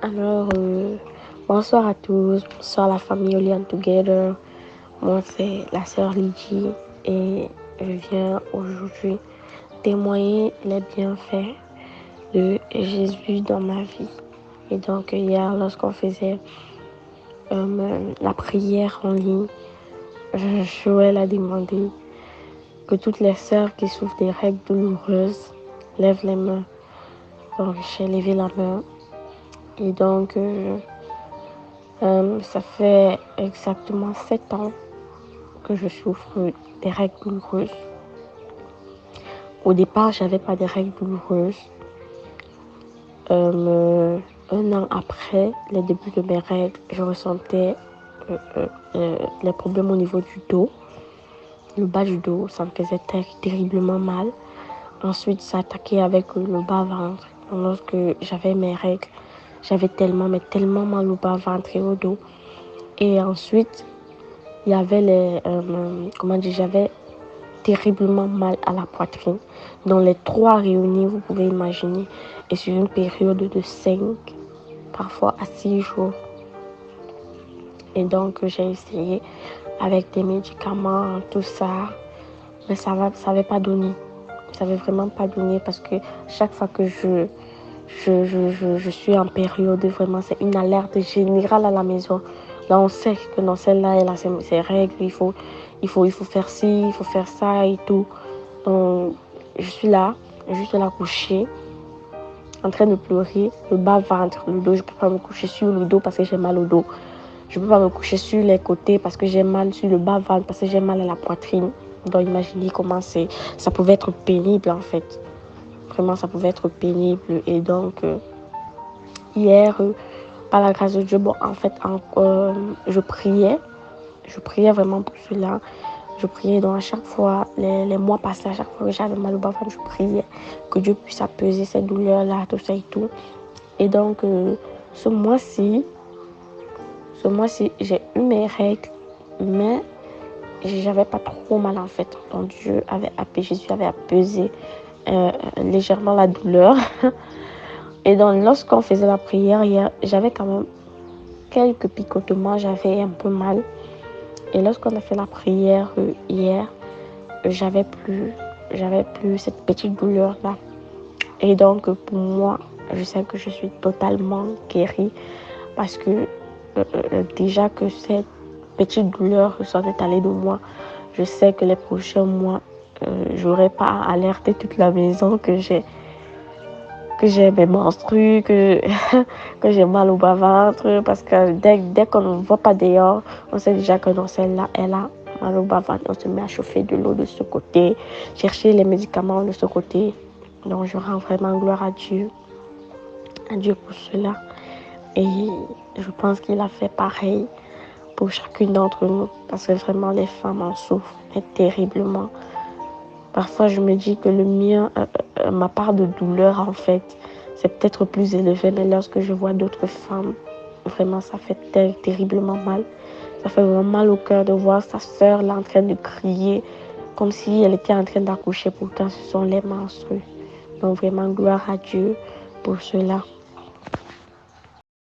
Alors, bonsoir à tous, bonsoir la famille Olian Together. Moi, c'est la sœur Lydie et je viens aujourd'hui témoigner les bienfaits de Jésus dans ma vie. Et donc, hier, lorsqu'on faisait la prière en ligne, Joël a demandé que toutes les sœurs qui souffrent des règles douloureuses lèvent les mains. Donc, j'ai levé la main. Et donc, ça fait exactement 7 ans que je souffre des règles douloureuses. Au départ, j'avais pas des règles douloureuses. Un an après les débuts de mes règles, je ressentais les problèmes au niveau du dos. Le bas du dos, ça me faisait terriblement mal. Ensuite, ça attaquait avec le bas-ventre. Lorsque j'avais mes règles, j'avais tellement mal au bas-ventre et au dos. Et ensuite, il y avait j'avais terriblement mal à la poitrine. Donc les trois réunis, vous pouvez imaginer, et sur une période de 5, parfois à 6 jours. Et donc j'ai essayé avec des médicaments, tout ça, mais ça n'avait pas donné. Ça n'avait vraiment pas donné parce que chaque fois que je suis en période, vraiment, c'est une alerte générale à la maison. Là, on sait que non, celle-là, elle a ses règles, il faut faire ci, il faut faire ça et tout. Donc, je suis là, juste là couchée, en train de pleurer, le bas-ventre, le dos. Je ne peux pas me coucher sur le dos parce que j'ai mal au dos. Je ne peux pas me coucher sur les côtés parce que j'ai mal sur le bas-ventre, parce que j'ai mal à la poitrine. Donc, imaginez comment ça pouvait être pénible, en fait. Vraiment, ça pouvait être pénible. Et donc, hier, par la grâce de Dieu, je priais. Je priais vraiment pour cela. Je priais donc à chaque fois, les mois passés, à chaque fois que j'avais mal au bas-ventre, je priais que Dieu puisse apaiser ces douleurs-là, tout ça et tout. Et donc, ce mois-ci, j'ai eu mes règles, mais j'avais pas trop mal en fait. Donc, Jésus avait apaisé légèrement la douleur. Et donc, lorsqu'on faisait la prière hier, j'avais quand même quelques picotements, j'avais un peu mal. Et lorsqu'on a fait la prière hier, j'avais plus cette petite douleur-là. Et donc, pour moi, je sais que je suis totalement guérie parce que déjà que cette petite douleur sortait allée de moi, je sais que les prochains mois, j'aurai pas à alerter toute la maison que j'ai mes menstrues, que j'ai mal au bas-ventre, parce que dès qu'on ne voit pas dehors, on sait déjà que non, celle-là, elle a mal au bas-ventre. On se met à chauffer de l'eau de ce côté, chercher les médicaments de ce côté. Donc, je rends vraiment gloire à Dieu pour cela. Et je pense qu'il a fait pareil pour chacune d'entre nous, parce que vraiment, les femmes en souffrent terriblement. Parfois, je me dis que ma part de douleur, en fait, c'est peut-être plus élevé, mais lorsque je vois d'autres femmes, vraiment, ça fait terriblement mal. Ça fait vraiment mal au cœur de voir sa sœur là en train de crier, comme si elle était en train d'accoucher. Pourtant, ce sont les menstrues. Donc, vraiment, gloire à Dieu pour cela.